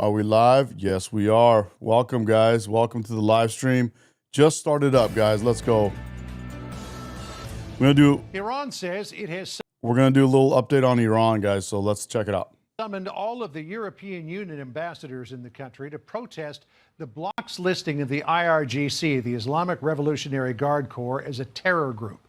Are we live? Yes, we are. Welcome, guys. Welcome to the live stream. Just started up, guys. Let's go. Iran says it has We're gonna do a little update on Iran, guys. So let's check it out. summoned all of the European Union ambassadors in the country to protest the bloc's listing of the IRGC, the Islamic Revolutionary Guard Corps, as a terror group.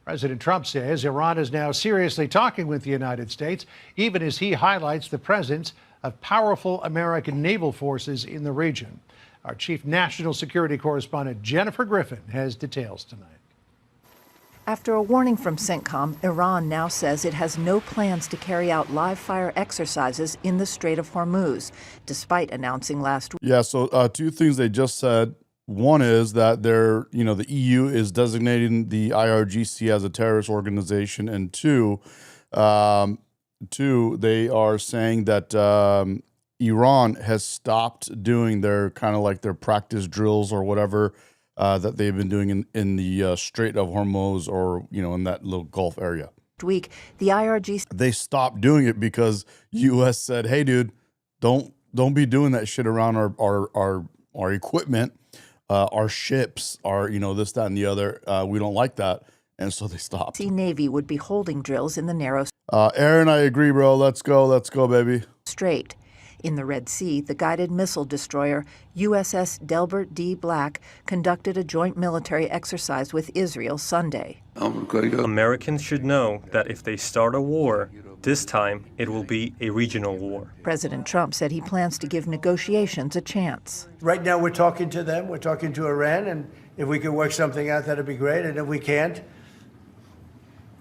President Trump says Iran is now seriously talking with the United States, even as he highlights the presence of powerful American naval forces in the region. Our chief national security correspondent Jennifer Griffin has details tonight. After a warning from CENTCOM, Iran now says it has no plans to carry out live-fire exercises in the Strait of Hormuz, despite announcing last week. Yeah. So two things they just said. One is that the EU is designating the IRGC as a terrorist organization, and two, they are saying that Iran has stopped doing their kind of like their practice drills or whatever that they've been doing in the Strait of Hormuz, or in that little Gulf area. Week, the IRGC They stopped doing it because U.S. said, "Hey, dude, don't be doing that shit around our equipment, our ships, our this, that, and the other. We don't like that." And so they stopped. Navy would be holding drills in the narrow Aaron, I agree, bro. Let's go, baby. strait. In the Red Sea, the guided missile destroyer USS Delbert D. Black conducted a joint military exercise with Israel Sunday. Americans should know that if they start a war, this time it will be a regional war. President Trump said he plans to give negotiations a chance. Right now we're talking to them, we're talking to Iran, and if we can work something out, that'd be great. And if we can't,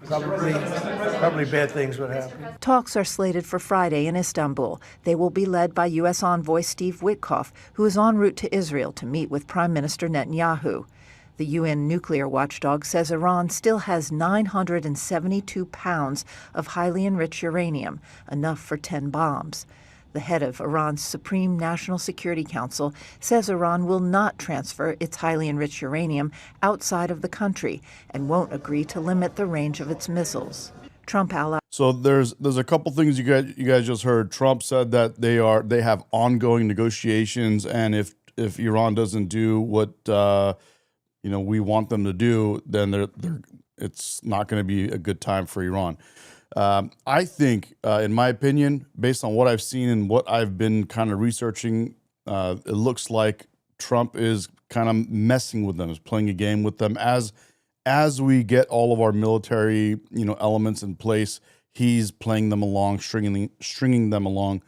probably bad things would happen. Talks are slated for Friday in Istanbul. They will be led by U.S. envoy Steve Witkoff, who is en route to Israel to meet with Prime Minister Netanyahu. The UN nuclear watchdog says Iran still has 972 pounds of highly enriched uranium, enough for 10 bombs. The head of Iran's Supreme National Security Council says Iran will not transfer its highly enriched uranium outside of the country and won't agree to limit the range of its missiles. Trump allies. So there's a couple things you guys just heard. Trump said that they have ongoing negotiations, and if Iran doesn't do what we want them to do, then it's not going to be a good time for Iran. I think, in my opinion, based on what I've seen and what I've been kind of researching, it looks like Trump is kind of messing with them, is playing a game with them. As we get all of our military, elements in place, he's playing them along, stringing them along,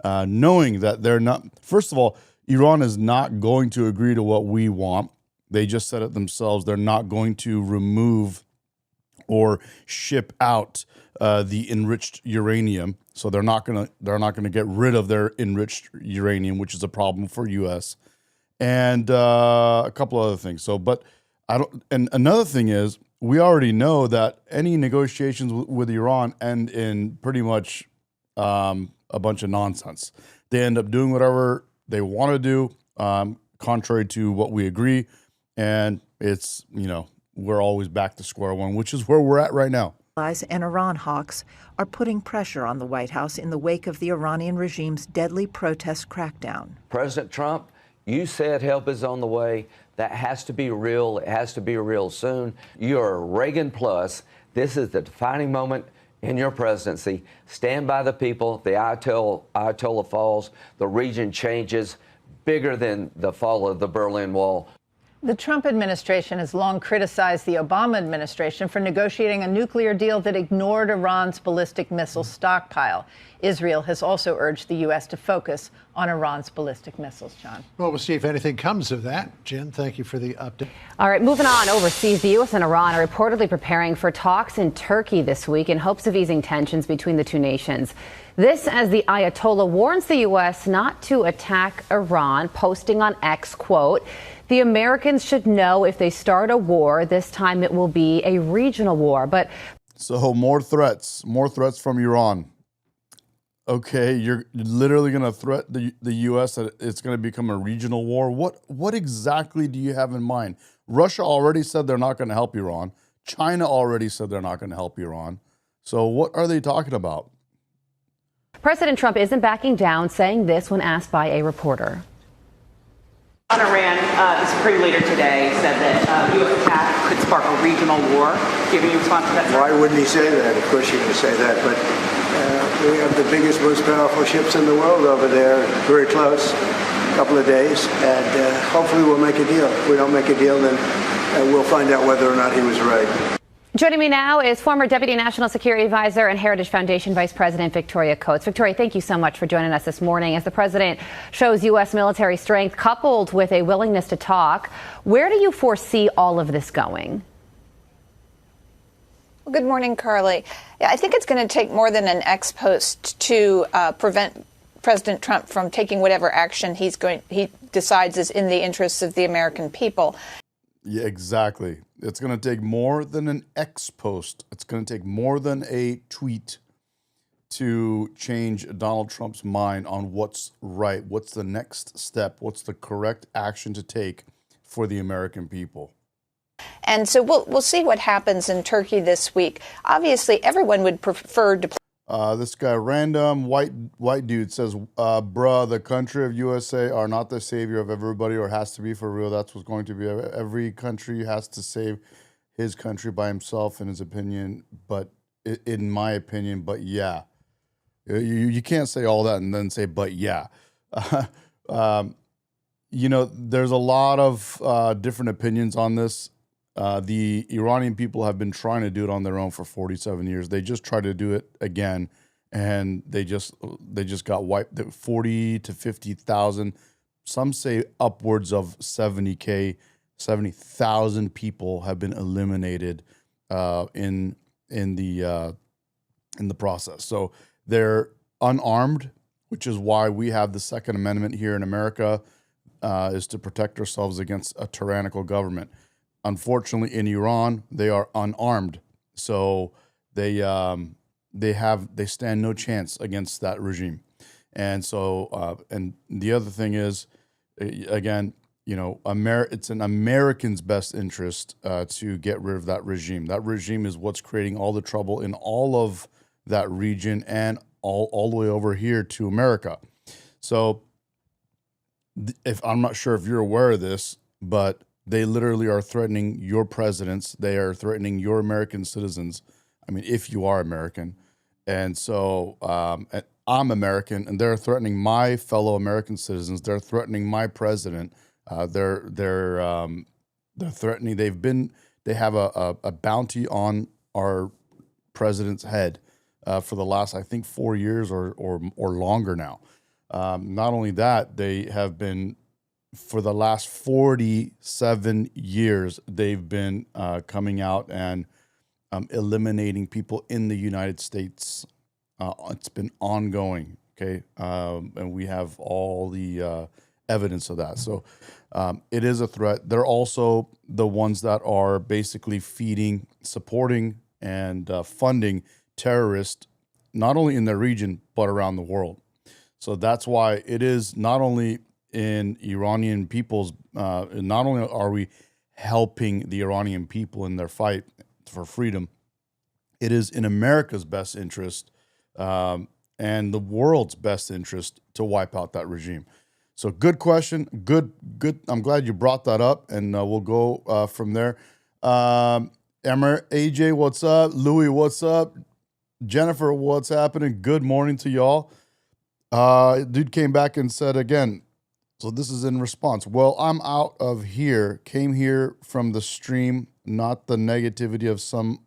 knowing that they're not. First of all, Iran is not going to agree to what we want. They just said it themselves. They're not going to remove or ship out the enriched uranium, so they're not gonna get rid of their enriched uranium, which is a problem for U.S. and a couple other things. So, but I don't. And another thing is, we already know that any negotiations with Iran end in pretty much a bunch of nonsense. They end up doing whatever they want to do, contrary to what we agree, and it's we're always back to square one, which is where we're at right now. And Iran hawks are putting pressure on the White House in the wake of the Iranian regime's deadly protest crackdown. President Trump, you said help is on the way. That has to be real. It has to be real soon. You're Reagan plus. This is the defining moment in your presidency. Stand by the people. The Ayatollah falls. The region changes. Bigger than the fall of the Berlin Wall. The Trump administration has long criticized the Obama administration for negotiating a nuclear deal that ignored Iran's ballistic missile stockpile. Israel has also urged the U.S. to focus on Iran's ballistic missiles, John. Well, we'll see if anything comes of that. Jen, thank you for the update. All right, moving on overseas, the U.S. and Iran are reportedly preparing for talks in Turkey this week in hopes of easing tensions between the two nations. This as the Ayatollah warns the U.S. not to attack Iran, posting on X, quote, "The Americans should know if they start a war, this time it will be a regional war." But so more threats from Iran. Okay, you're literally going to threat the U.S. that it's going to become a regional war. What exactly do you have in mind? Russia already said they're not going to help Iran. China already said they're not going to help Iran. So what are they talking about? President Trump isn't backing down, saying this when asked by a reporter. On Iran, the Supreme Leader today said that U.S. attack could spark a regional war. Giving you response to that? Why wouldn't he say that? Of course you're going to say that. But we have the biggest, most powerful ships in the world over there, very close, a couple of days, and hopefully we'll make a deal. If we don't make a deal, then we'll find out whether or not he was right. Joining me now is former Deputy National Security Advisor and Heritage Foundation Vice President Victoria Coates. Victoria, thank you so much for joining us this morning. As the president shows U.S. military strength coupled with a willingness to talk, where do you foresee all of this going? Well, good morning, Carly. Yeah, I think it's going to take more than an ex post to prevent President Trump from taking whatever action he decides is in the interests of the American people. Yeah, exactly. It's going to take more than an X post. It's going to take more than a tweet to change Donald Trump's mind on what's right, what's the next step, what's the correct action to take for the American people. And so we'll see what happens in Turkey this week. Obviously, everyone would prefer to. This guy, random white dude, says, bruh, the country of USA are not the savior of everybody, or has to be for real. That's what's going to be. Every country has to save his country by himself, in his opinion. But in my opinion, but yeah. You can't say all that and then say, but yeah. There's a lot of different opinions on this. The Iranian people have been trying to do it on their own for 47 years. They just tried to do it again, and they just got wiped. 40 to 50,000. Some say upwards of 70,000 people have been eliminated in the process. So they're unarmed, which is why we have the Second Amendment here in America, is to protect ourselves against a tyrannical government. Unfortunately, in Iran, they are unarmed, so they stand no chance against that regime. And so, and the other thing is, again, it's in Americans' best interest to get rid of that regime. That regime is what's creating all the trouble in all of that region and all the way over here to America. So, if I'm not sure if you're aware of this, but they literally are threatening your presidents. They are threatening your American citizens. I mean, if you are American. And so I'm American, and they're threatening my fellow American citizens. They're threatening my president. They're threatening. They have a bounty on our president's head for the last, I think, 4 years or longer now. Not only that, they have been, for the last 47 years, they've been coming out and eliminating people in the United States. It's been ongoing, okay? And we have all the evidence of that. So it is a threat. They're also the ones that are basically feeding, supporting, and funding terrorists, not only in their region, but around the world. So that's why it is not only in Iranian people's, not only are we helping the Iranian people in their fight for freedom, it is in America's best interest and the world's best interest to wipe out that regime. So good question. Good. I'm glad you brought that up, and we'll go from there. Emmer, AJ, what's up? Louis, what's up? Jennifer, what's happening? Good morning to y'all. Dude came back and said again, so this is in response. Well, I'm out of here. Came here from the stream, not the negativity of some.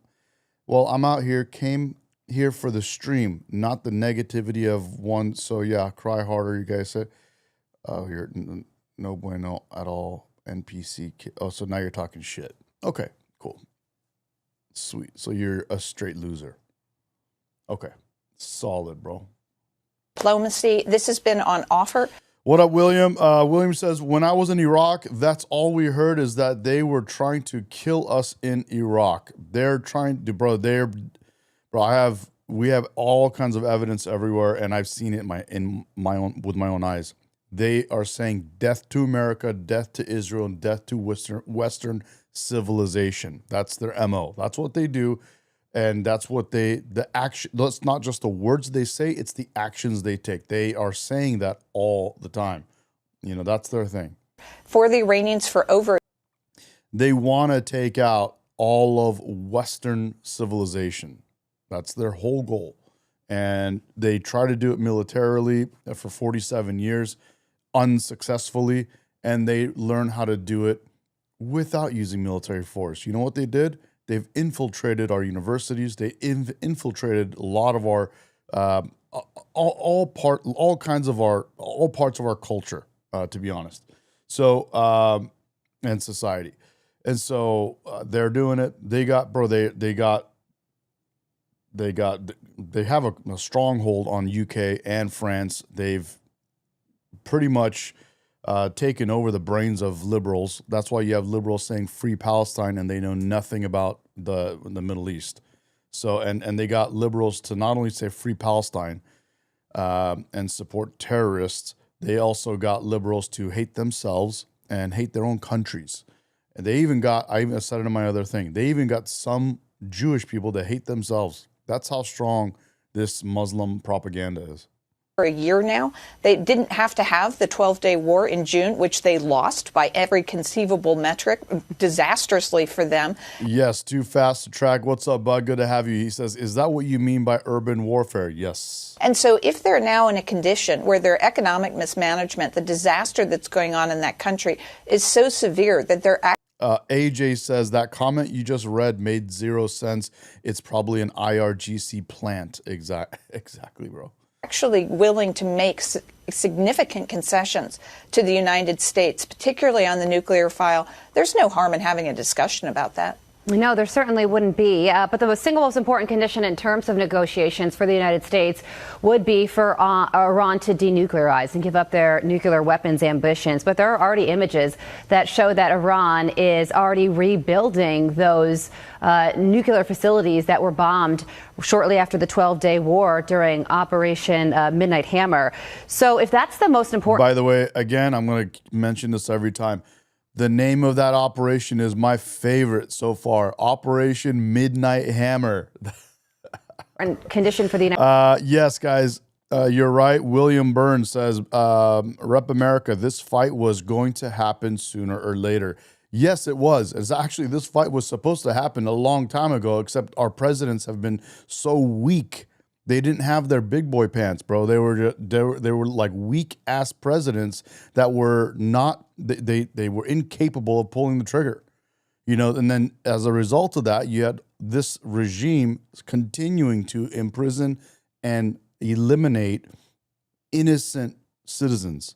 Well, I'm out here. Came here for the stream, not the negativity of one. So yeah, cry harder. You guys said. Oh, you're no bueno at all. NPC. Oh, so now you're talking shit. Okay, cool, sweet. So you're a straight loser. Okay, solid, bro. Diplomacy. This has been on offer. What up, William? William says, when I was in Iraq, that's all we heard is that they were trying to kill us in Iraq. They're trying to, we have all kinds of evidence everywhere, and I've seen it with my own eyes. They are saying death to America, death to Israel, and death to Western civilization. That's their MO. That's what they do. And that's what the action, that's not just the words they say, it's the actions they take. They are saying that all the time. That's their thing. For the Iranians for over. They want to take out all of Western civilization. That's their whole goal. And they try to do it militarily for 47 years, unsuccessfully, and they learn how to do it without using military force. You know what they did? They've infiltrated our universities. They infiltrated a lot of our all parts of our culture, to be honest. So and society, and so they're doing it. They have a stronghold on UK and France. They've pretty much taken over the brains of liberals. That's why you have liberals saying free Palestine, and they know nothing about the Middle East. So and they got liberals to not only say free Palestine and support terrorists, they also got liberals to hate themselves and hate their own countries. And they even got, I even said it in my other thing, they even got some Jewish people that hate themselves. That's how strong this Muslim propaganda is. For a year now, they didn't have to have the 12-day war in June, which they lost by every conceivable metric, disastrously for them. Yes, too fast to track. What's up, bud? Good to have you. He says, is that what you mean by urban warfare? Yes. And so if they're now in a condition where their economic mismanagement, the disaster that's going on in that country is so severe that they're AJ says that comment you just read made zero sense. It's probably an IRGC plant. Exactly, bro. Actually willing to make significant concessions to the United States, particularly on the nuclear file. There's no harm in having a discussion about that. No, there certainly wouldn't be. But the single most important condition in terms of negotiations for the United States would be for Iran to denuclearize and give up their nuclear weapons ambitions. But there are already images that show that Iran is already rebuilding those nuclear facilities that were bombed shortly after the 12-day war during Operation Midnight Hammer. So if that's the most important... By the way, again, I'm going to mention this every time. The name of that operation is my favorite so far. Operation Midnight Hammer. Condition for the United Yes, guys, you're right. William Burns says, Rep America, this fight was going to happen sooner or later. Yes, it was. It's actually, this fight was supposed to happen a long time ago, except our presidents have been so weak. They didn't have their big boy pants, bro. They were like weak ass presidents that were not. They were incapable of pulling the trigger, And then as a result of that, you had this regime continuing to imprison and eliminate innocent citizens,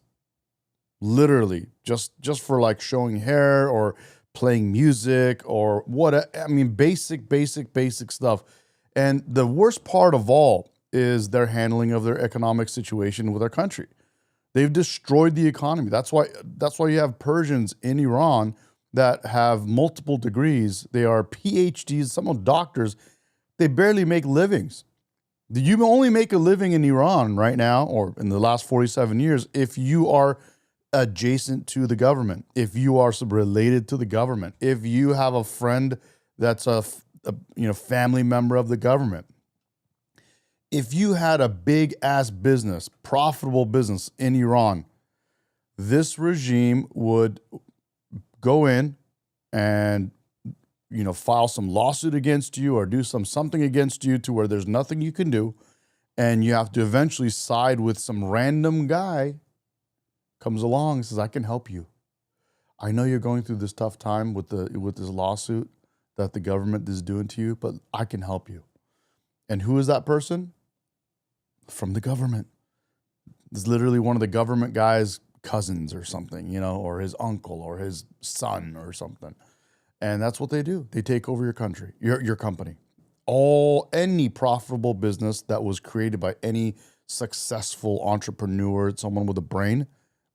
literally just for like showing hair or playing music or what. I mean, basic stuff. And the worst part of all is their handling of their economic situation with our country. They've destroyed the economy. That's why you have Persians in Iran that have multiple degrees. They are PhDs, some are doctors. They barely make livings. You only make a living in Iran right now, or in the last 47 years, if you are adjacent to the government, if you are related to the government, if you have a friend that's a family member of the government. If you had a big ass business, profitable business in Iran, this regime would go in and file some lawsuit against you or do something against you to where there's nothing you can do, and you have to eventually side with some random guy comes along and says, I can help you. I know you're going through this tough time with this lawsuit that the government is doing to you, but I can help you. And who is that person? From the government. It's literally one of the government guys' cousins or something, or his uncle or his son or something. And that's what they do. They take over your country, your company. Any profitable business that was created by any successful entrepreneur, someone with a brain,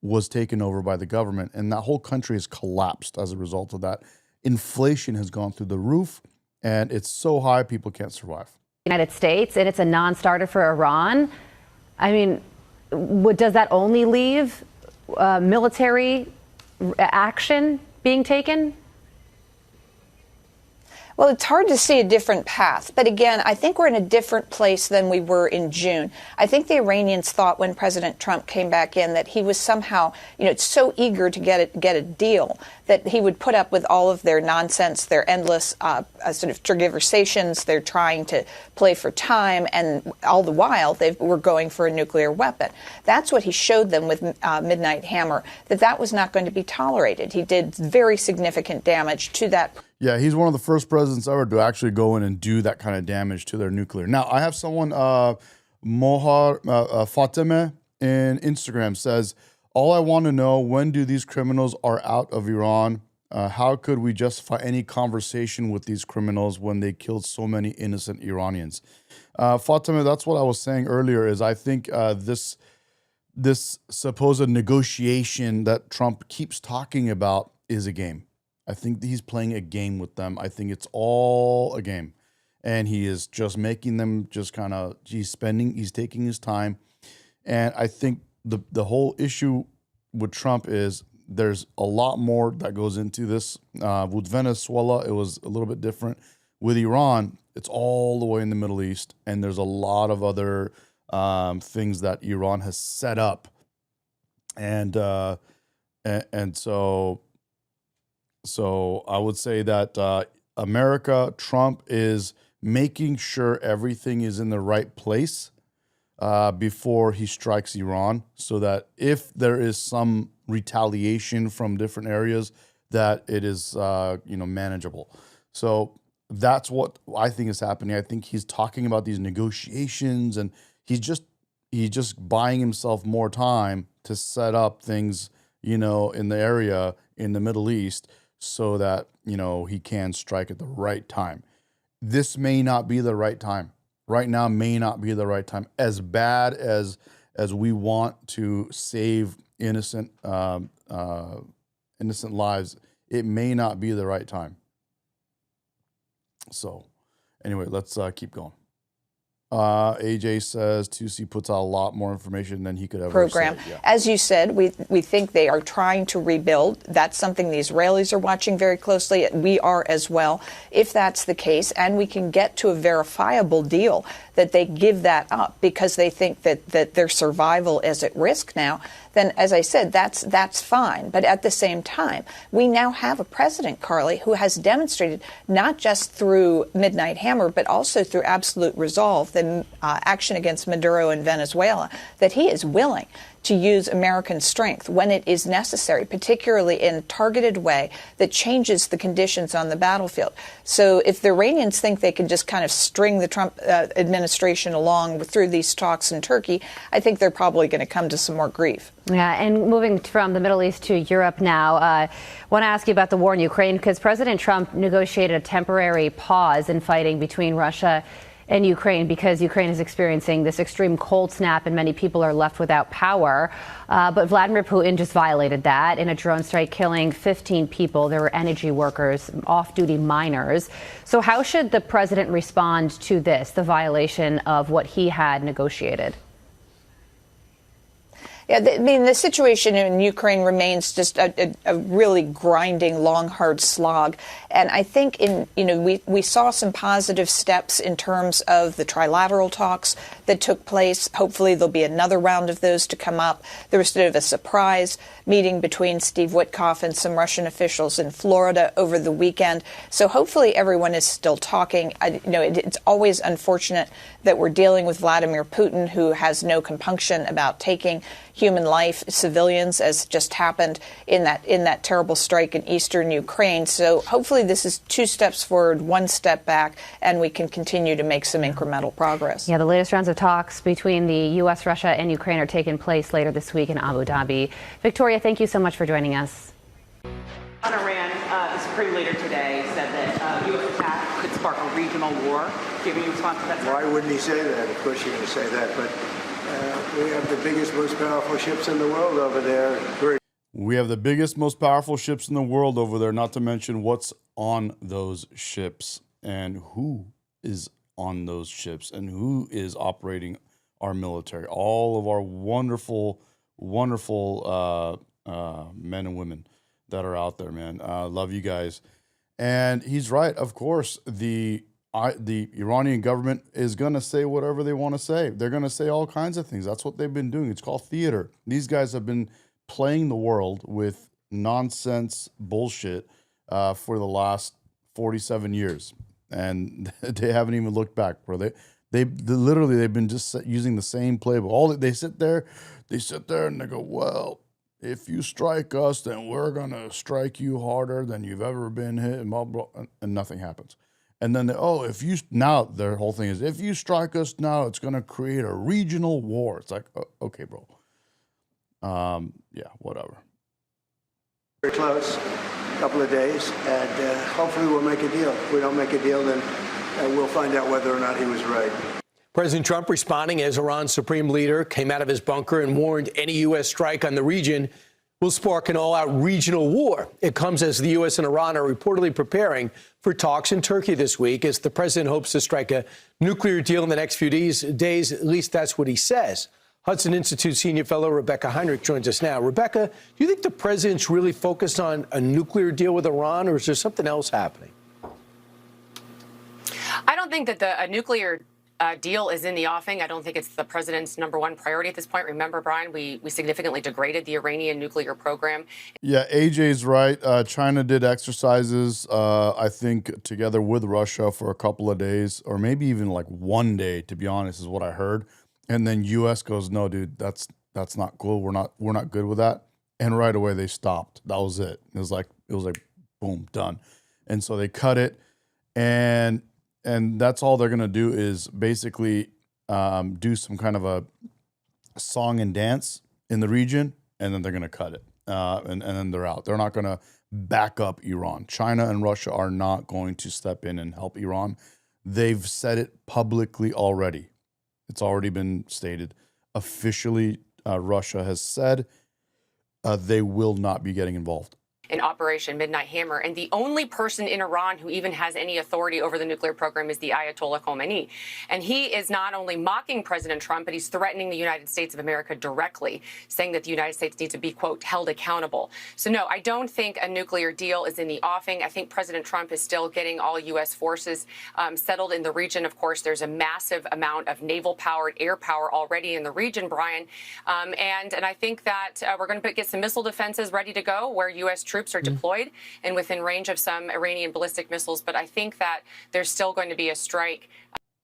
was taken over by the government. And that whole country has collapsed as a result of that. Inflation has gone through the roof, and it's so high people can't survive. United States, and it's a non-starter for Iran. I mean, does that only leave military action being taken? Well, it's hard to see a different path. But again, I think we're in a different place than we were in June. I think the Iranians thought when President Trump came back in that he was somehow, so eager to get a deal that he would put up with all of their nonsense, their endless sort of tergiversations. They're trying to play for time, and all the while they were going for a nuclear weapon. That's what he showed them with Midnight Hammer, that was not going to be tolerated. He did very significant damage to that. Yeah, he's one of the first presidents ever to actually go in and do that kind of damage to their nuclear. Now, I have someone, Mohar Fatemeh in Instagram says, all I want to know, when do these criminals are out of Iran? How could we justify any conversation with these criminals when they killed so many innocent Iranians? Fatemeh, that's what I was saying earlier, is I think this supposed negotiation that Trump keeps talking about is a game. I think he's playing a game with them. I think it's all a game. And he is just making them just kind of, he's taking his time. And I think the whole issue with Trump is there's a lot more that goes into this. With Venezuela, it was a little bit different. With Iran, it's all the way in the Middle East. And there's a lot of other things that Iran has set up. And so I would say that Trump is making sure everything is in the right place before he strikes Iran, so that if there is some retaliation from different areas, that it is manageable. So that's what I think is happening. I think he's talking about these negotiations, and he's just buying himself more time to set up things, in the area in the Middle East, so that, he can strike at the right time. This may not be the right time. Right now may not be the right time. As bad as we want to save innocent lives, it may not be the right time. So anyway, let's keep going. AJ says 2C puts out a lot more information than he could ever program. say. Yeah. As you said, we think they are trying to rebuild. That's something the Israelis are watching very closely. We are as well. If that's the case, and we can get to a verifiable deal, that they give that up because they think that their survival is at risk now, then, as I said, that's fine. But at the same time, we now have a president, Carly, who has demonstrated not just through Midnight Hammer, but also through absolute resolve, the action against Maduro in Venezuela, that he is willing to use American strength when it is necessary, particularly in a targeted way that changes the conditions on the battlefield. So if the Iranians think they can just kind of string the Trump administration along through these talks in Turkey, I think they're probably going to come to some more grief. Yeah, and moving from the Middle East to Europe now, I want to ask you about the war in Ukraine, because President Trump negotiated a temporary pause in fighting between Russia and Ukraine because Ukraine is experiencing this extreme cold snap and many people are left without power. But Vladimir Putin just violated that in a drone strike, killing 15 people. There were energy workers, off-duty miners. So how should the president respond to this, the violation of what he had negotiated? Yeah, the situation in Ukraine remains just a really grinding, long, hard slog. And I think we saw some positive steps in terms of the trilateral talks that took place. Hopefully there'll be another round of those to come up. There was sort of a surprise meeting between Steve Witkoff and some Russian officials in Florida over the weekend. So hopefully everyone is still talking. It's always unfortunate that we're dealing with Vladimir Putin, who has no compunction about taking human life, civilians, as just happened in that terrible strike in eastern Ukraine. So hopefully this is 2 steps forward, 1 step back, and we can continue to make some incremental progress. Yeah, the latest rounds of talks between the U.S., Russia, and Ukraine are taking place later this week in Abu Dhabi. Victoria, thank you so much for joining us. On Iran, the Supreme Leader today said that U.S. attack could spark a regional war. Do you have any response to that? Why wouldn't he say that? Of course you're going to say that, but we have the biggest, most powerful ships in the world over there. We have the biggest, most powerful ships in the world over there, not to mention what's on those ships and who is on those ships and who is operating our military. All of our wonderful, wonderful men and women that are out there, man. Love you guys. And he's right. Of course, the Iranian government is going to say whatever they want to say. They're going to say all kinds of things. That's what they've been doing. It's called theater. These guys have been playing the world with nonsense bullshit for the last 47 years. And they haven't even looked back, bro. They literally, they've been just using the same playbook. They sit there and they go, well, if you strike us, then we're going to strike you harder than you've ever been hit, and blah, blah, and nothing happens. And then, now their whole thing is, if you strike us now, it's going to create a regional war. It's like, okay, bro. Yeah, whatever. Very close, a couple of days, and hopefully we'll make a deal. If we don't make a deal, then we'll find out whether or not he was right. President Trump responding as Iran's supreme leader came out of his bunker and warned any U.S. strike on the region will spark an all-out regional war. It comes as the U.S. and Iran are reportedly preparing for talks in Turkey this week as the president hopes to strike a nuclear deal in the next few days. At least that's what he says. Hudson Institute senior fellow Rebecca Heinrich joins us now. Rebecca, do you think the president's really focused on a nuclear deal with Iran, or is there something else happening? I don't think that a nuclear deal is in the offing. I don't think it's the president's number one priority at this point. Remember, Brian, we significantly degraded the Iranian nuclear program. Yeah, AJ's right. China did exercises, I think, together with Russia for a couple of days, or maybe even like one day, to be honest, is what I heard. And then U.S. goes, no, dude, that's not cool. We're not good with that. And right away they stopped. That was it. It was like boom, done. And so they cut it, and that's all they're gonna do is basically do some kind of a song and dance in the region, and then they're gonna cut it, and then they're out. They're not gonna back up Iran. China and Russia are not going to step in and help Iran. They've said it publicly already. It's already been stated officially. Russia has said they will not be getting involved in Operation Midnight Hammer. And the only person in Iran who even has any authority over the nuclear program is the Ayatollah Khomeini. And he is not only mocking President Trump, but he's threatening the United States of America directly, saying that the United States needs to be, quote, held accountable. So no, I don't think a nuclear deal is in the offing. I think President Trump is still getting all U.S. forces settled in the region. Of course, there's a massive amount of naval-powered air power already in the region, Brian. And I think that we're going to get some missile defenses ready to go where U.S. troops are deployed and within range of some Iranian ballistic missiles. But I think that there's still going to be a strike.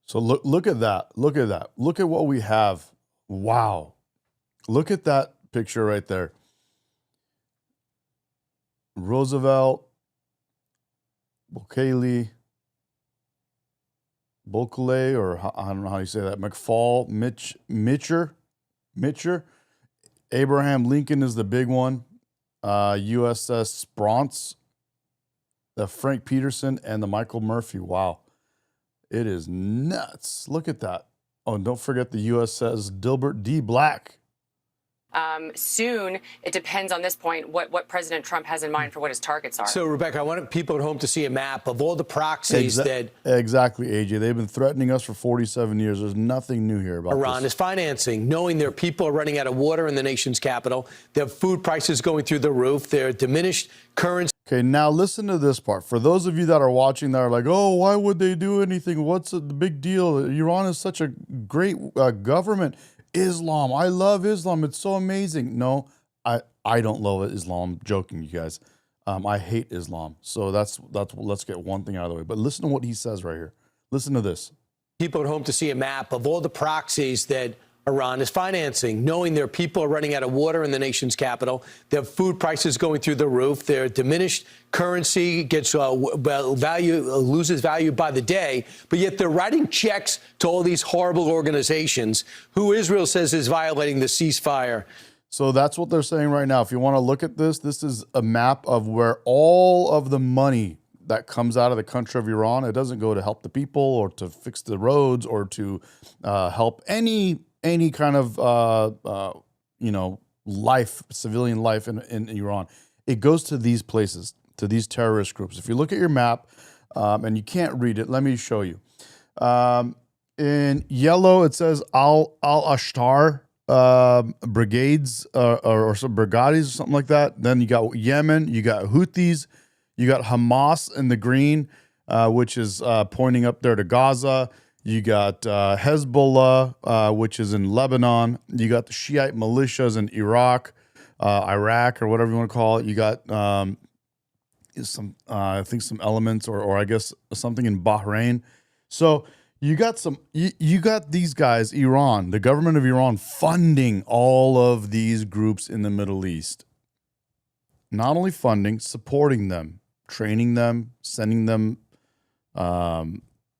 So look at that. Look at that. Look at what we have. Wow. Look at that picture right there. Roosevelt, Bukele, or I don't know how you say that. McFall, Mitcher. Abraham Lincoln is the big one. USS Spronce, the Frank Peterson, and the Michael Murphy. Wow. It is nuts. Look at that. Oh, and don't forget the USS Dilbert D. Black. Soon, it depends on this point what President Trump has in mind for what his targets are. So, Rebecca, I want people at home to see a map of all the proxies that... Exactly, AJ. They've been threatening us for 47 years. There's nothing new here about Iran is financing, knowing their people are running out of water in the nation's capital. Their food prices going through the roof. Their diminished currency. Okay, now listen to this part. For those of you that are watching that are like, oh, why would they do anything? What's the big deal? Iran is such a great government. Islam. I love Islam. It's so amazing. No, I don't love Islam. I'm joking, you guys. I hate Islam. So that's let's get one thing out of the way. But listen to what he says right here. Listen to this. People at home to see a map of all the proxies that Iran is financing, knowing their people are running out of water in the nation's capital. Their food prices going through the roof. Their diminished currency gets loses value by the day. But yet they're writing checks to all these horrible organizations who Israel says is violating the ceasefire. So that's what they're saying right now. If you want to look at this, this is a map of where all of the money that comes out of the country of Iran, it doesn't go to help the people or to fix the roads or to help any kind of life, civilian life in Iran. It goes to these places, to these terrorist groups. If you look at your map and you can't read it, let me show you. In yellow, it says Al-Ashtar brigades or some brigades or something like that. Then you got Yemen, you got Houthis, You got Hamas in the green, which is pointing up there to Gaza. You got Hezbollah, which is in Lebanon. You got the Shiite militias in Iraq, or whatever you want to call it. You got I think some elements, or I guess something in Bahrain. So you got you got these guys, Iran, the government of Iran, funding all of these groups in the Middle East. Not only funding, supporting them, training them, sending them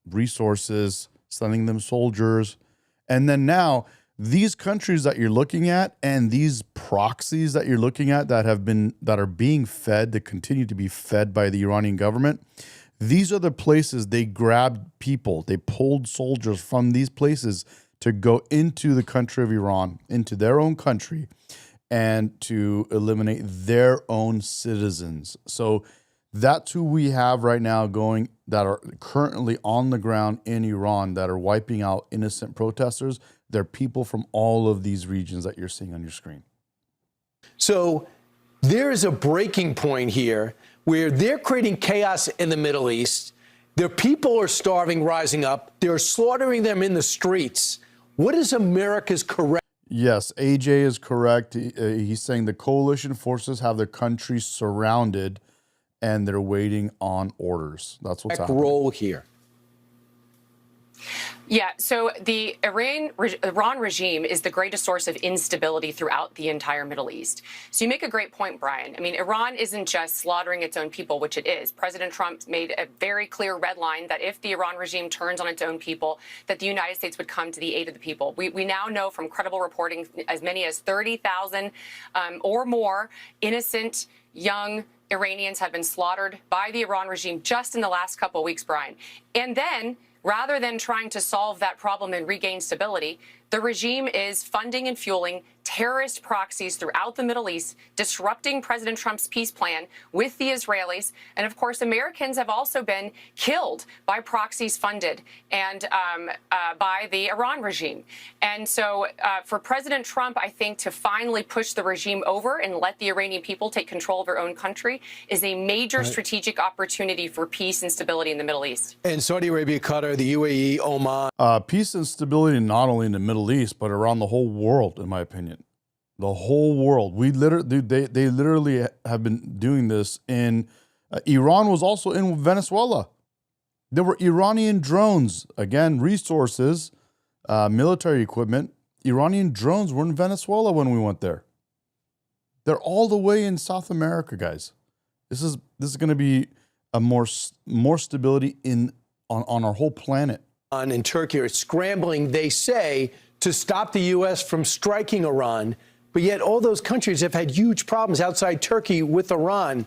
resources, sending them soldiers. And then now these countries that you're looking at and these proxies that you're looking at that are being fed, that continue to be fed by the Iranian government, these are the places they grabbed people. They pulled soldiers from these places to go into the country of Iran, into their own country, and to eliminate their own citizens. So that's who we have right now going, that are currently on the ground in Iran, that are wiping out innocent protesters. They're people from all of these regions that you're seeing on your screen. So there is a breaking point here where they're creating chaos in the Middle East. Their people are starving, rising up. They're slaughtering them in the streets. What is America's correct? Yes, AJ is correct. He's saying the coalition forces have their country surrounded and they're waiting on orders. That's what's happening. Role here. Yeah, so the Iran regime is the greatest source of instability throughout the entire Middle East. So you make a great point, Brian. I mean, Iran isn't just slaughtering its own people, which it is. President Trump made a very clear red line that if the Iran regime turns on its own people, that the United States would come to the aid of the people. We now know from credible reporting as many as 30,000 or more innocent young Iranians have been slaughtered by the Iran regime just in the last couple of weeks, Brian. And then, rather than trying to solve that problem and regain stability, the regime is funding and fueling terrorist proxies throughout the Middle East, disrupting President Trump's peace plan with the Israelis. And of course, Americans have also been killed by proxies funded and by the Iran regime. And so for President Trump, I think to finally push the regime over and let the Iranian people take control of their own country is a major strategic opportunity for peace and stability in the Middle East. And Saudi Arabia, Qatar, the UAE, Oman. Peace and stability not only in the Middle East, but around the whole world, in my opinion. The whole world. They literally have been doing this in Iran was also in Venezuela. There were Iranian drones, again, resources, military equipment. Iranian drones were in Venezuela when we went there. They're all the way in South America, guys. This is going to be a more stability on our whole planet. In Turkey are scrambling, they say, to stop the U.S. from striking Iran. But yet all those countries have had huge problems outside Turkey with Iran.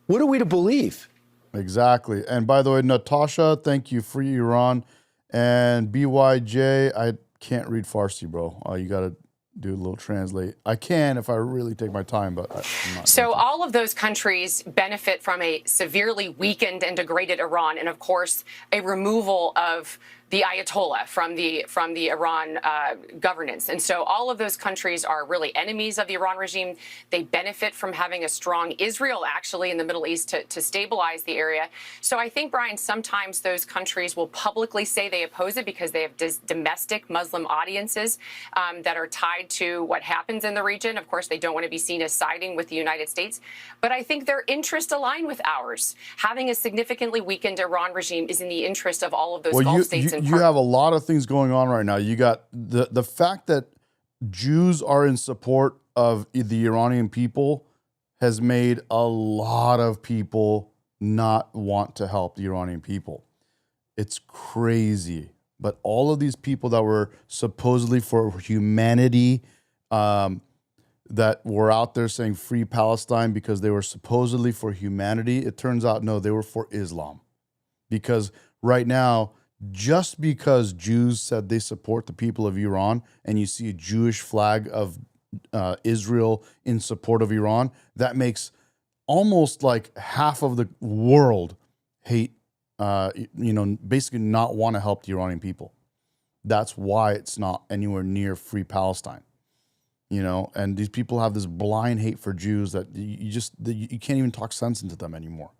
What are we to believe? Exactly. And by the way, Natasha, thank you. Free Iran. And BYJ, I can't read Farsi, bro. You got to do a little translate. I can if I really take my time, but I'm not. So all of those countries benefit from a severely weakened and degraded Iran, and of course, a removal of the Ayatollah from the Iran governance. And so all of those countries are really enemies of the Iran regime. They benefit from having a strong Israel, actually, in the Middle East to stabilize the area. So I think, Brian, sometimes those countries will publicly say they oppose it because they have domestic Muslim audiences that are tied to what happens in the region. Of course, they don't want to be seen as siding with the United States. But I think their interests align with ours. Having a significantly weakened Iran regime is in the interest of all of those Gulf states. You have a lot of things going on right now. You got the fact that Jews are in support of the Iranian people has made a lot of people not want to help the Iranian people. It's crazy. But all of these people that were supposedly for humanity, that were out there saying free Palestine because they were supposedly for humanity, it turns out, no, they were for Islam. Because right now, just because Jews said they support the people of Iran and you see a Jewish flag of Israel in support of Iran, that makes almost like half of the world hate, basically not want to help the Iranian people. That's why it's not anywhere near free Palestine. And these people have this blind hate for Jews that you can't even talk sense into them anymore.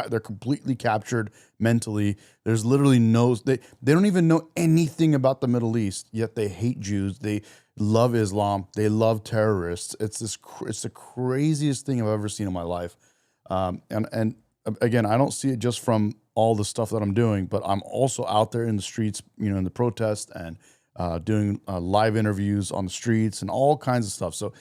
They're completely captured mentally. There's literally they don't even know anything about the Middle East, yet they hate Jews. They love Islam. They love terrorists. It's the craziest thing I've ever seen in my life. And again, I don't see it just from all the stuff that I'm doing, but I'm also out there in the streets, in the protest and doing live interviews on the streets and all kinds of stuff. So,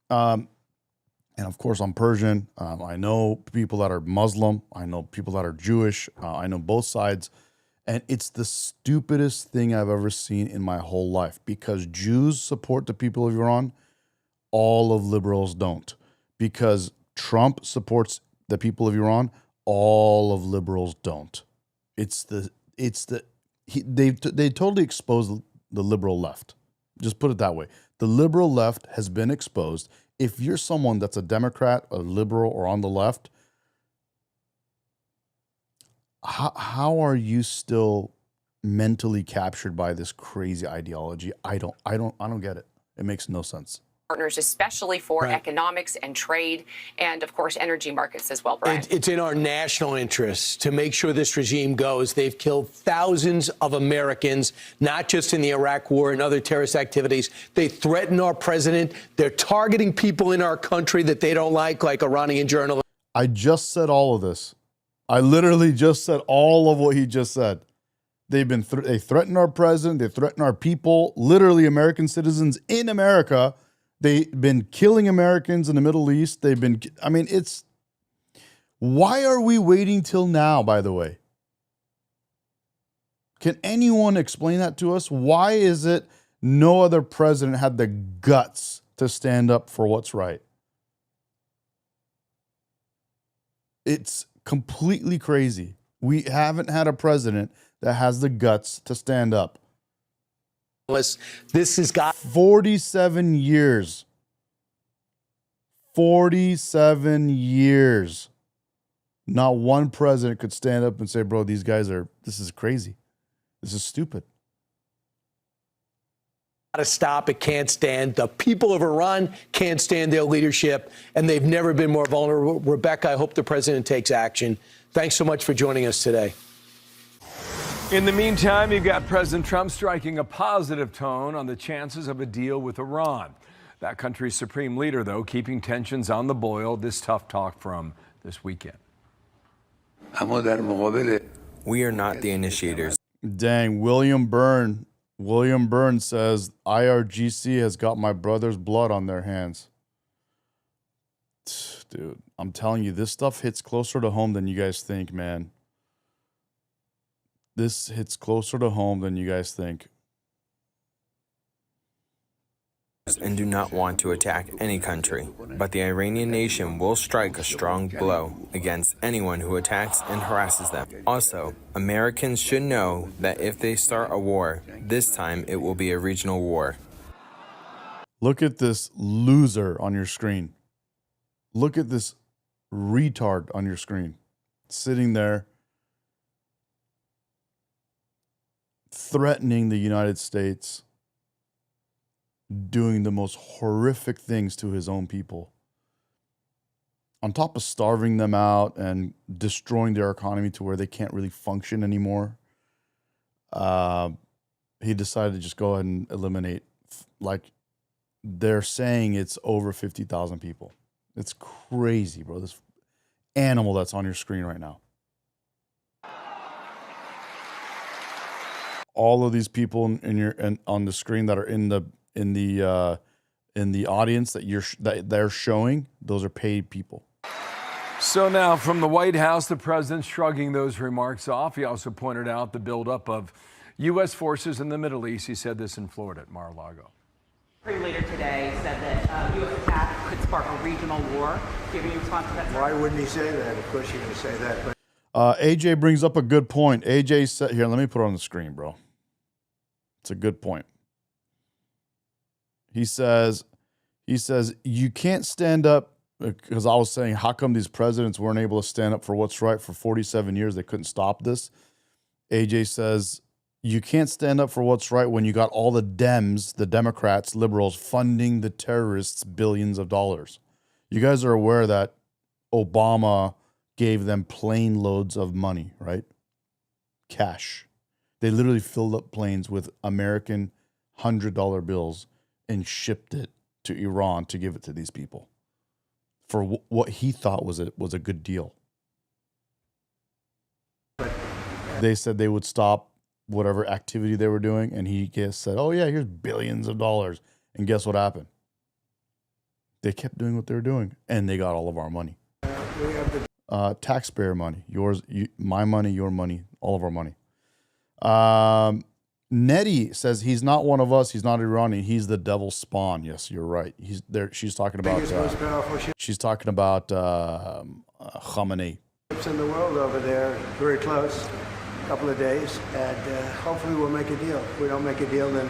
and of course, I'm Persian. I know people that are Muslim. I know people that are Jewish. I know both sides. And it's the stupidest thing I've ever seen in my whole life, because Jews support the people of Iran. All of liberals don't. Because Trump supports the people of Iran. All of liberals don't. They totally exposed the liberal left. Just put it that way. The liberal left has been exposed. If you're someone that's a Democrat, a liberal, or on the left, how are you still mentally captured by this crazy ideology? I don't get it. It makes no sense. Partners, especially for economics and trade and, of course, energy markets as well, Brian. It's in our national interest to make sure this regime goes. They've killed thousands of Americans, not just in the Iraq war and other terrorist activities. They threaten our president. They're targeting people in our country that they don't like Iranian journalists. I just said all of this. I literally just said all of what he just said. They threaten our president. They threaten our people, literally American citizens in America. They've been killing Americans in the Middle East. Why are we waiting till now, by the way? Can anyone explain that to us? Why is it no other president had the guts to stand up for what's right? It's completely crazy. We haven't had a president that has the guts to stand up. This has got 47 years. 47 years. Not one president could stand up and say, bro, this is crazy. This is stupid. Got to stop. It can't stand. The people of Iran can't stand their leadership, and they've never been more vulnerable. Rebecca, I hope the president takes action. Thanks so much for joining us today. In the meantime, you've got President Trump striking a positive tone on the chances of a deal with Iran. That country's supreme leader, though, keeping tensions on the boil. This tough talk from this weekend. We are not the initiators. Dang, William Byrne says IRGC has got my brother's blood on their hands. Dude, I'm telling you, this stuff hits closer to home than you guys think, man. This hits closer to home than you guys think. And do not want to attack any country, but the Iranian nation will strike a strong blow against anyone who attacks and harasses them. Also, Americans should know that if they start a war, this time it will be a regional war. Look at this loser on your screen. Look at this retard on your screen, sitting there threatening the United States, doing the most horrific things to his own people. On top of starving them out and destroying their economy to where they can't really function anymore, he decided to just go ahead and eliminate, like they're saying it's over 50,000 people. It's crazy, bro. This animal that's on your screen right now. All of these people on the screen that are in the audience that they're showing, those are paid people. So now from the White House, the president shrugging those remarks off. He also pointed out the buildup of U.S. forces in the Middle East. He said this in Florida at Mar-a-Lago. Supreme leader today said that U.S. attack could spark a regional war. Giving you response to that, sir? Why wouldn't he say that? Of course you're going to say that. But AJ brings up a good point. AJ said, here, let me put it on the screen, bro. It's a good point. He says, you can't stand up, because I was saying, how come these presidents weren't able to stand up for what's right for 47 years? They couldn't stop this. AJ says, you can't stand up for what's right when you got all the Dems, the Democrats, liberals, funding the terrorists billions of dollars. You guys are aware that Obama gave them plane loads of money, right? Cash. They literally filled up planes with American $100 bills and shipped it to Iran to give it to these people for what he thought was a good deal. They said they would stop whatever activity they were doing, and he just said, "Oh yeah, here's billions of dollars." And guess what happened? They kept doing what they were doing, and they got all of our money. Taxpayer money, my money, your money, all of our money. Medi says he's not one of us. He's not Iranian. He's the devil's spawn. Yes, you're right. He's there. She's talking about. She's talking about Khamenei. In the world over there, very close. A couple of days, and hopefully we'll make a deal. If we don't make a deal, then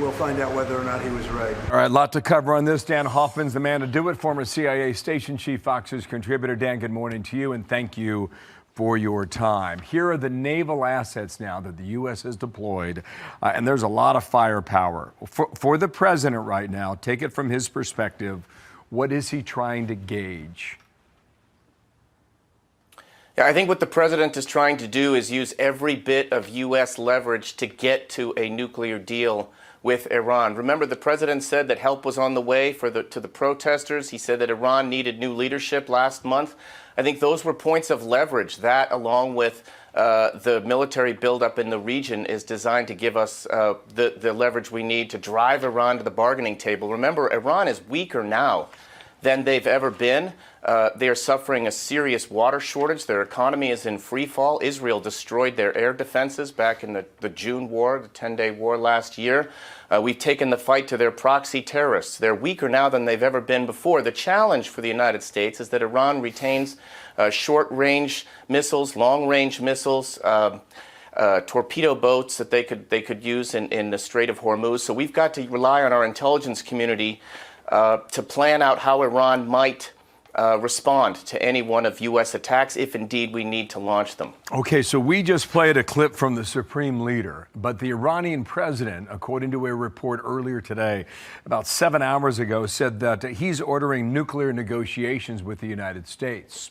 we'll find out whether or not he was right. All right, a lot to cover on this. Dan Hoffman's the man to do it. Former CIA station chief, Fox News contributor. Dan, good morning to you, and thank you for your time. Here are the naval assets now that the U.S. has deployed, and there's a lot of firepower. For the president right now, take it from his perspective, what is he trying to gauge? Yeah, I think what the president is trying to do is use every bit of U.S. leverage to get to a nuclear deal with Iran. Remember, the president said that help was on the way to the protesters. He said that Iran needed new leadership last month. I think those were points of leverage. That, along with the military buildup in the region, is designed to give us the leverage we need to drive Iran to the bargaining table. Remember, Iran is weaker now than they've ever been. They are suffering a serious water shortage. Their economy is in free fall. Israel destroyed their air defenses back in the June war, the 10-day war last year. We've taken the fight to their proxy terrorists. They're weaker now than they've ever been before. The challenge for the United States is that Iran retains short-range missiles, long-range missiles, torpedo boats that they could use in the Strait of Hormuz. So we've got to rely on our intelligence community to plan out how Iran might respond to any one of U.S. attacks, if indeed we need to launch them. Okay, so we just played a clip from the Supreme Leader, but the Iranian president, according to a report earlier today, about 7 hours ago, said that he's ordering nuclear negotiations with the United States.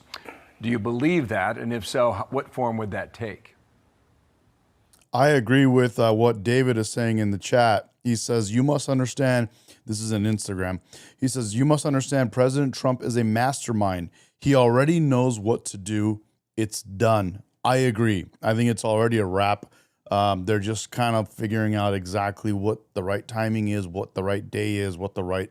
Do you believe that? And if so, what form would that take? I agree with what David is saying in the chat. He says, you must understand, this is an Instagram. He says, you must understand President Trump is a mastermind. He already knows what to do. It's done. I agree. I think it's already a wrap. They're just kind of figuring out exactly what the right timing is, what the right day is, what the right,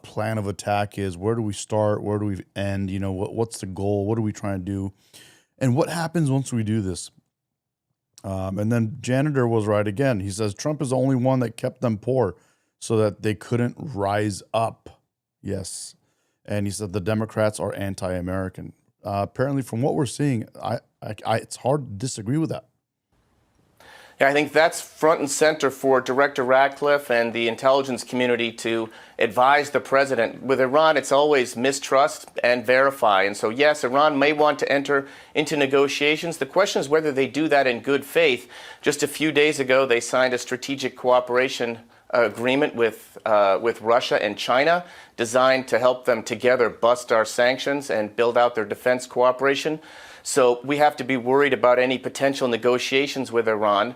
plan of attack is. Where do we start? Where do we end? What's the goal? What are we trying to do? And what happens once we do this? And then Janitor was right again. He says Trump is the only one that kept them poor so that they couldn't rise up. Yes. And he said the Democrats are anti-American. Apparently, from what we're seeing, it's hard to disagree with that. Yeah, I think that's front and center for Director Ratcliffe and the intelligence community to advise the president. With Iran, it's always mistrust and verify. And so, yes, Iran may want to enter into negotiations. The question is whether they do that in good faith. Just a few days ago, they signed a strategic cooperation agreement with Russia and China designed to help them together bust our sanctions and build out their defense cooperation. So we have to be worried about any potential negotiations with Iran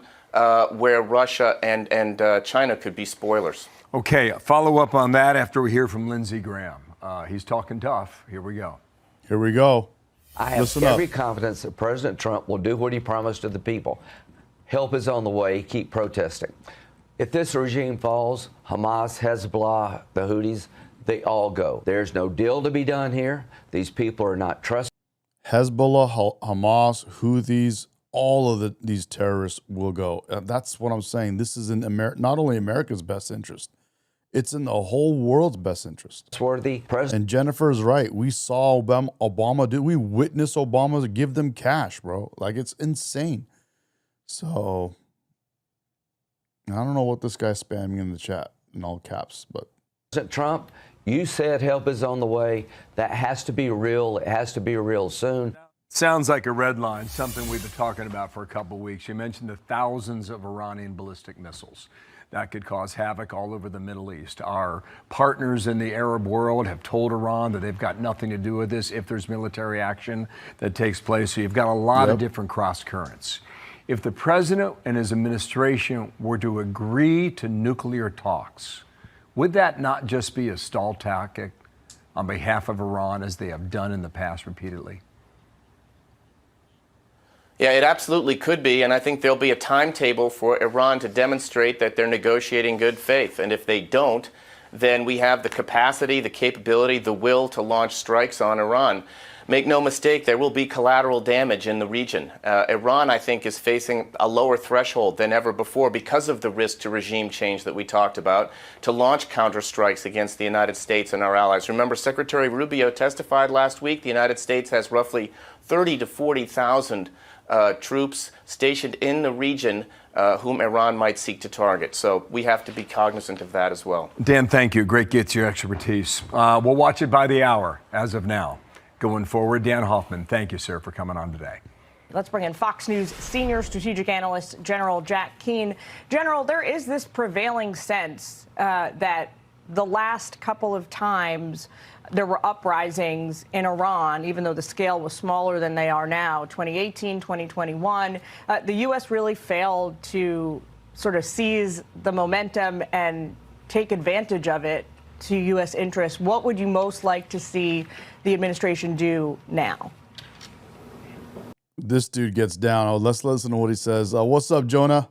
where Russia and China could be spoilers. Okay, follow up on that after we hear from Lindsey Graham. He's talking tough. Here we go. Here we go. I have every confidence that President Trump will do what he promised to the people. Help is on the way. Keep protesting. If this regime falls, Hamas, Hezbollah, the Houthis, they all go. There's no deal to be done here. These people are not trusted. Hezbollah, Hamas, Houthis, all of these terrorists will go. That's what I'm saying. This is in not only America's best interest, it's in the whole world's best interest. And Jennifer's right. We saw Obama do. We witnessed Obama give them cash, bro. Like, it's insane. So I don't know what this guy's spamming in the chat in all caps, but President Trump, you said help is on the way. That has to be real. It has to be real soon. Sounds like a red line, something we've been talking about for a couple of weeks. You mentioned the thousands of Iranian ballistic missiles that could cause havoc all over the Middle East. Our partners in the Arab world have told Iran that they've got nothing to do with this if there's military action that takes place. So you've got a lot of different cross currents. If the president and his administration were to agree to nuclear talks, would that not just be a stall tactic on behalf of Iran, as they have done in the past repeatedly? Yeah, it absolutely could be, and I think there'll be a timetable for Iran to demonstrate that they're negotiating good faith. And if they don't, then we have the capacity, the capability, the will to launch strikes on Iran. Make no mistake, there will be collateral damage in the region. Iran, I think, is facing a lower threshold than ever before because of the risk to regime change that we talked about, to launch counterstrikes against the United States and our allies. Remember, Secretary Rubio testified last week the United States has roughly 30 to 40,000 troops stationed in the region whom Iran might seek to target. So we have to be cognizant of that as well. Dan, thank you. Great gets your expertise. We'll watch it by the hour as of now. Going forward, Dan Hoffman, thank you, sir, for coming on today. Let's bring in Fox News senior strategic analyst General Jack Keane. General, there is this prevailing sense that the last couple of times there were uprisings in Iran, even though the scale was smaller than they are now, 2018, 2021, the U.S. really failed to sort of seize the momentum and take advantage of it to U.S. interests. What would you most like to see the administration do now? This dude gets down. Oh, let's listen to what he says. What's up, Jonah?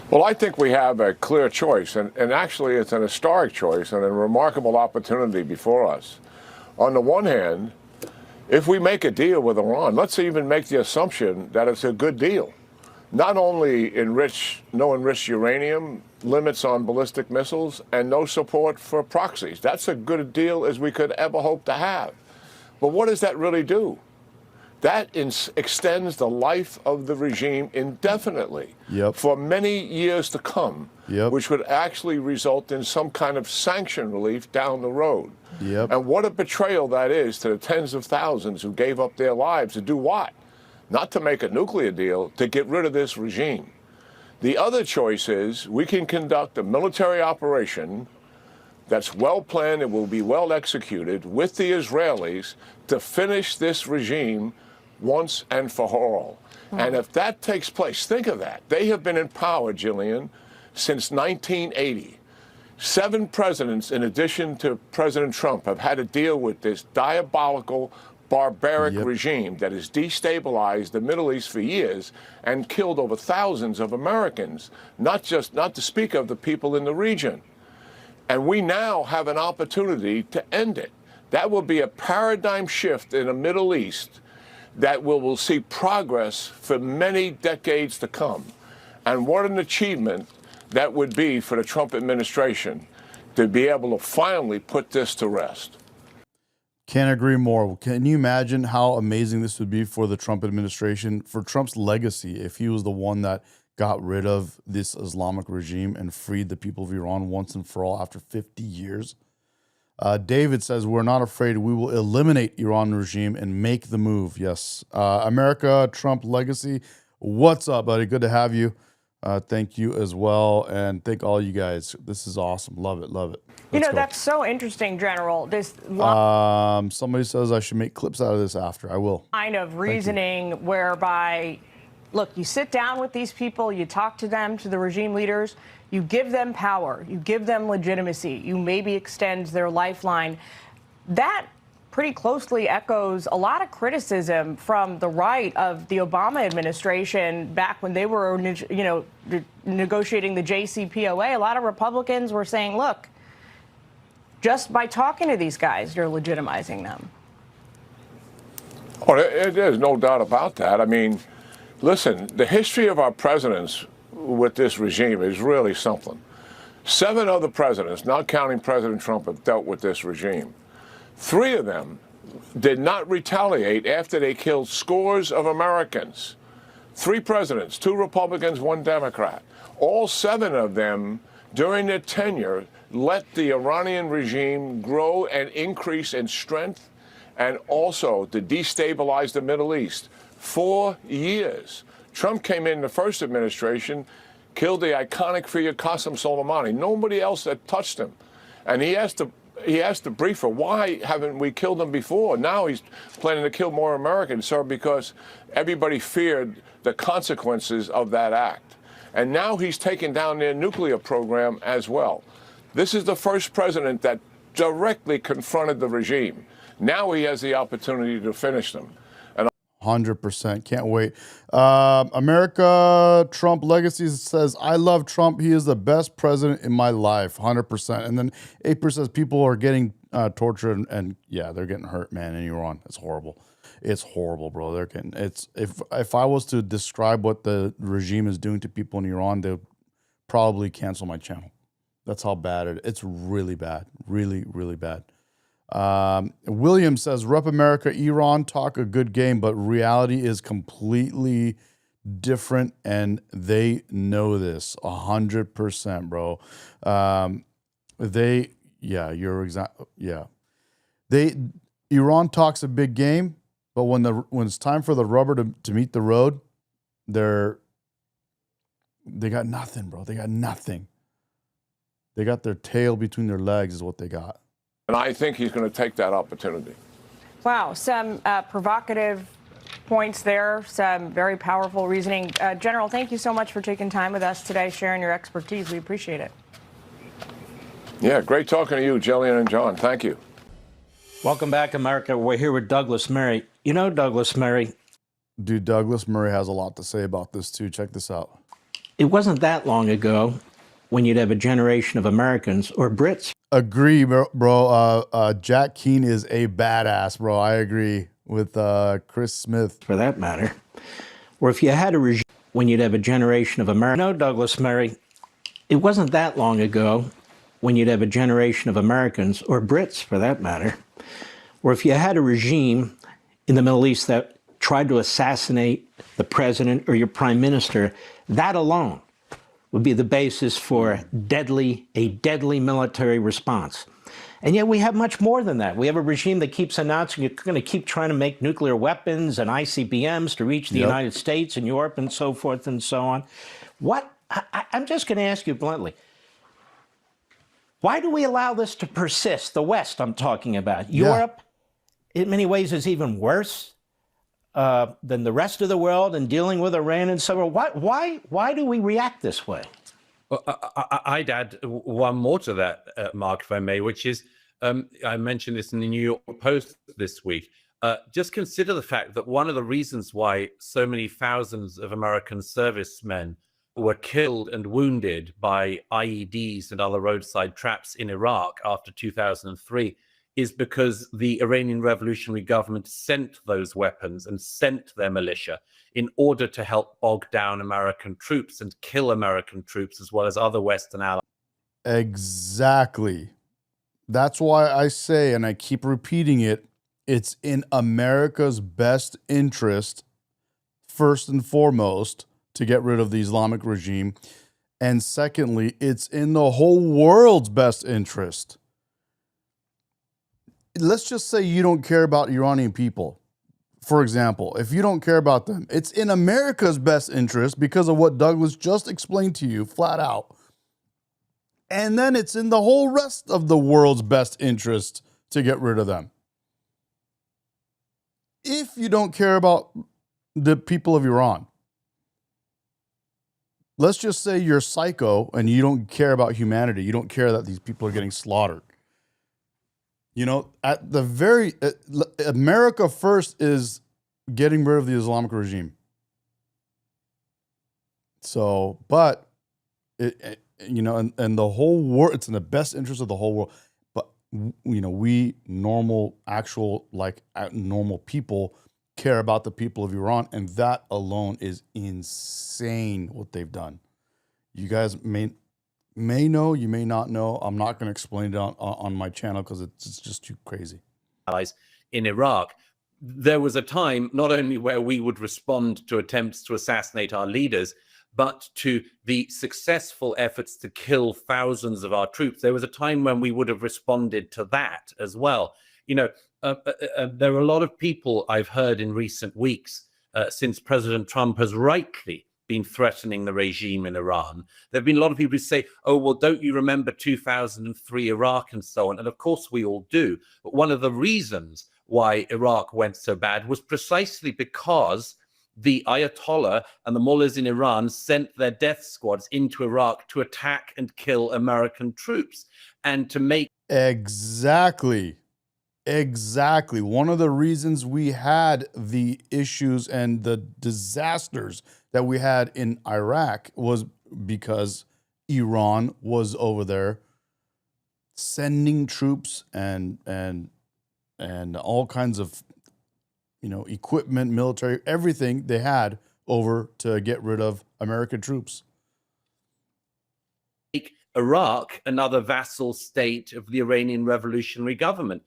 Well, I think we have a clear choice, and actually it's an historic choice and a remarkable opportunity before us. On the one hand, if we make a deal with Iran, let's even make the assumption that it's a good deal. Not only no enriched uranium, limits on ballistic missiles, and no support for proxies. That's a good deal as we could ever hope to have. But what does that really do? That extends the life of the regime indefinitely for many years to come, which would actually result in some kind of sanction relief down the road. And what a betrayal that is to the tens of thousands who gave up their lives to do what? Not to make a nuclear deal, to get rid of this regime. The other choice is we can conduct a military operation that's well planned and will be well executed with the Israelis to finish this regime once and for all. And if that takes place, think of that. They have been in power, Jillian, since 1980. 7 presidents, in addition to President Trump, have had to deal with this diabolical, barbaric regime that has destabilized the Middle East for years and killed over thousands of Americans, not to speak of the people in the region. And we now have an opportunity to end it. That will be a paradigm shift in the Middle East that will see progress for many decades to come. And what an achievement that would be for the Trump administration to be able to finally put this to rest. Can't agree more. Can you imagine how amazing this would be for the Trump administration, for Trump's legacy, if he was the one that got rid of this Islamic regime and freed the people of Iran once and for all after 50 years? David says, we're not afraid. We will eliminate Iran regime and make the move. Yes. America, Trump legacy. What's up, buddy? Good to have you. Thank you as well. And thank all you guys. This is awesome. Love it. Love it. Let's go. That's so interesting, General. This somebody says I should make clips out of this after. I will. Kind of reasoning whereby, look, you sit down with these people, you talk to them, to the regime leaders, you give them power, you give them legitimacy, you maybe extend their lifeline. That pretty closely echoes a lot of criticism from the right of the Obama administration back when they were, negotiating the JCPOA. A lot of Republicans were saying, look, just by talking to these guys, you're legitimizing them. Oh, there's no doubt about that. I mean, listen, the history of our presidents with this regime is really something. 7 other presidents, not counting President Trump, have dealt with this regime. 3 of them did not retaliate after they killed scores of Americans. 3 presidents, 2 Republicans, 1 Democrat. All 7 of them, during their tenure, let the Iranian regime grow and increase in strength and also to destabilize the Middle East. 4 years. Trump came in the first administration, killed the iconic figure Qasem Soleimani. Nobody else had touched him. And he asked the briefer, why haven't we killed him before? Now he's planning to kill more Americans, sir, because everybody feared the consequences of that act. And now he's taken down their nuclear program as well. This is the first president that directly confronted the regime. Now he has the opportunity to finish them. 100%. Can't wait. America, Trump legacy says, I love Trump. He is the best president in my life. 100%. And then 8% says people are getting tortured and yeah, they're getting hurt, man, in Iran. It's horrible. It's horrible, bro. They're getting, if I was to describe what the regime is doing to people in Iran, they would probably cancel my channel. That's how bad it's really bad. Really, really bad. William says, Rep America, Iran talk a good game, but reality is completely different, and they know this 100%, bro. Iran talks a big game, but when it's time for the rubber to meet the road, they got nothing, bro. They got nothing. They got their tail between their legs is what they got. And I think he's going to take that opportunity. Wow, some provocative points there, some very powerful reasoning. General, thank you so much for taking time with us today, sharing your expertise. We appreciate it. Yeah, great talking to you, Jillian and John. Thank you. Welcome back, America. We're here with Douglas Murray. You know Douglas Murray. Dude, Douglas Murray has a lot to say about this, too. Check this out. It wasn't that long ago when you'd have a generation of Americans or Brits. Agree, bro. Jack Keane is a badass, bro. I agree with Chris Smith. For that matter. Or if you had a regime when you'd have a generation of Americans. No, Douglas Murray. It wasn't that long ago when you'd have a generation of Americans, or Brits for that matter. Or if you had a regime in the Middle East that tried to assassinate the president or your prime minister, that alone would be the basis for a deadly military response. And yet we have much more than that. We have a regime that keeps announcing it's going to keep trying to make nuclear weapons and ICBMs to reach the United States and Europe and so forth and so on. I'm just going to ask you bluntly, why do we allow this to persist? The West I'm talking about. Europe, in many ways, is even worse than the rest of the world in dealing with Iran and so on. Why do we react this way? Well, I'd add one more to that, Mark, if I may, which is, I mentioned this in the New York Post this week. Just consider the fact that one of the reasons why so many thousands of American servicemen were killed and wounded by IEDs and other roadside traps in Iraq after 2003 is because the Iranian Revolutionary government sent those weapons and sent their militia in order to help bog down American troops and kill American troops as well as other Western allies. Exactly. That's why I say, and I keep repeating it, it's in America's best interest, first and foremost, to get rid of the Islamic regime. And secondly, it's in the whole world's best interest. Let's just say you don't care about Iranian people. For example, if you don't care about them, it's in America's best interest because of what Douglas just explained to you flat out. And then it's in the whole rest of the world's best interest to get rid of them. If you don't care about the people of Iran, let's just say you're psycho and you don't care about humanity. You don't care that these people are getting slaughtered. You know, at the very, America first is getting rid of the Islamic regime. So, but, you know, and the whole world, it's in the best interest of the whole world. But, you know, we normal, actual, like normal people care about the people of Iran. And that alone is insane what they've done. You guys may know, you may not know. I'm not going to explain it on my channel because it's just too crazy. Allies in Iraq, there was a time not only where we would respond to attempts to assassinate our leaders, but to the successful efforts to kill thousands of our troops. There was a time when we would have responded to that as well. You know, there are a lot of people I've heard in recent weeks since President Trump has rightly been threatening the regime in Iran. There have been a lot of people who say, oh, well, don't you remember 2003 Iraq and so on? And of course we all do. But one of the reasons why Iraq went so bad was precisely because the Ayatollah and the mullahs in Iran sent their death squads into Iraq to attack and kill American troops and to make... Exactly. One of the reasons we had the issues and the disasters that we had in Iraq was because Iran was over there sending troops and all kinds of, equipment, military, everything they had over to get rid of American troops. Iraq another vassal state of the Iranian revolutionary government.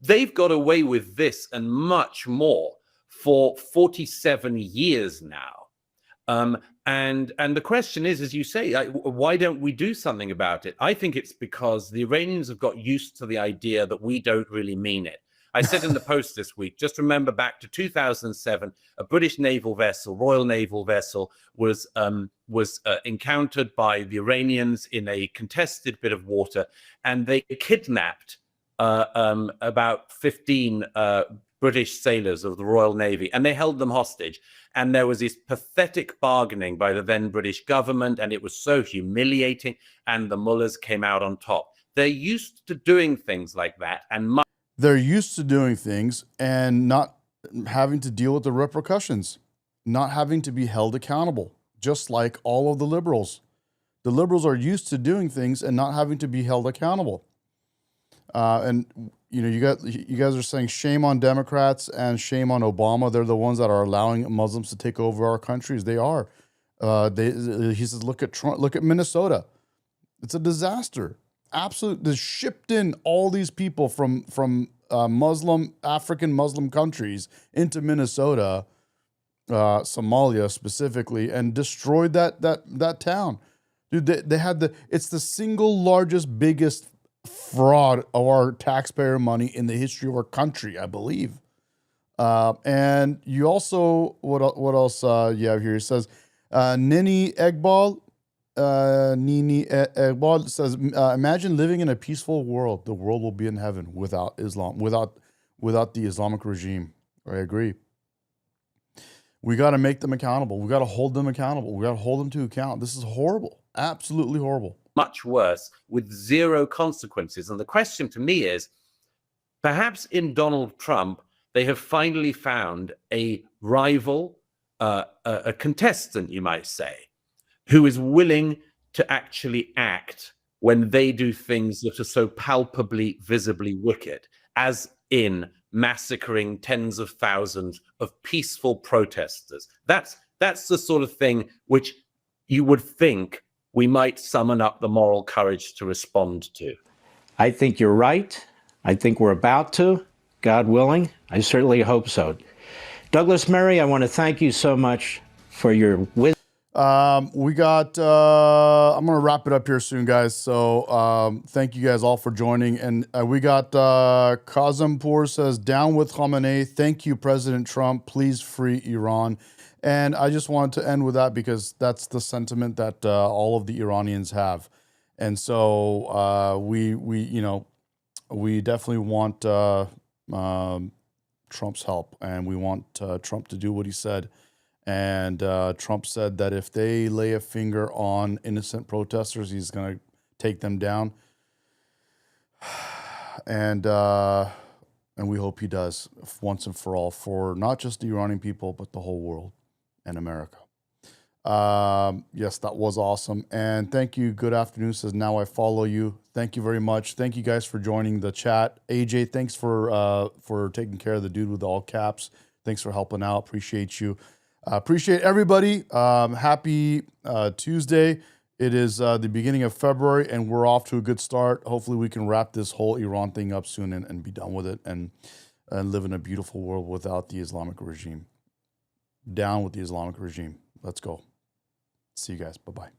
They've got away with this and much more for 47 years now. And the question is, as you say, why don't we do something about it? I think it's because the Iranians have got used to the idea that we don't really mean it. I said in the Post this week, just remember back to 2007, a British naval vessel, Royal Naval vessel, was encountered by the Iranians in a contested bit of water, and they kidnapped about 15 British sailors of the Royal Navy, and they held them hostage. And there was this pathetic bargaining by the then British government, and it was so humiliating, and the mullahs came out on top. They're used to doing things like that, and they're used to doing things and not having to deal with the repercussions, not having to be held accountable, just like all of the liberals. The liberals are used to doing things and not having to be held accountable. And you guys are saying shame on Democrats and shame on Obama. They're the ones that are allowing Muslims to take over our countries. They are. He says, look at Trump, look at Minnesota. It's a disaster. Absolutely, they shipped in all these people from African Muslim countries into Minnesota, Somalia specifically, and destroyed that town. Dude, they had it's the single largest, biggest fraud of our taxpayer money in the history of our country, I believe. And you also, what else you have here? It says, Nini Egbal says, imagine living in a peaceful world. The world will be in heaven without Islam, without the Islamic regime. I agree. We got to make them accountable. We got to hold them accountable. We got to hold them to account. This is horrible. Absolutely horrible. Much worse, with zero consequences. And the question to me is, perhaps in Donald Trump, they have finally found a rival, a contestant, you might say, who is willing to actually act when they do things that are so palpably, visibly wicked, as in massacring tens of thousands of peaceful protesters. That's the sort of thing which you would think we might summon up the moral courage to respond to. I think you're right. I think we're about to, God willing. I certainly hope so. Douglas Murray, I want to thank you so much for your wisdom. We got, I'm going to wrap it up here soon, guys. So thank you guys all for joining. And we got Kazampur says, down with Khamenei. Thank you, President Trump. Please free Iran. And I just wanted to end with that because that's the sentiment that all of the Iranians have. And so we definitely want Trump's help, and we want Trump to do what he said. And Trump said that if they lay a finger on innocent protesters, he's going to take them down. And we hope he does once and for all, for not just the Iranian people, but the whole world and America. Yes, that was awesome. And thank you. Good afternoon says, now I follow you. Thank you very much. Thank you guys for joining the chat. AJ, thanks for taking care of the dude with all caps. Thanks for helping out. Appreciate you. Appreciate everybody. Happy Tuesday. It is the beginning of February, and we're off to a good start. Hopefully we can wrap this whole Iran thing up soon and be done with it and live in a beautiful world without the Islamic regime. Down with the Islamic regime. Let's go. See you guys. Bye-bye.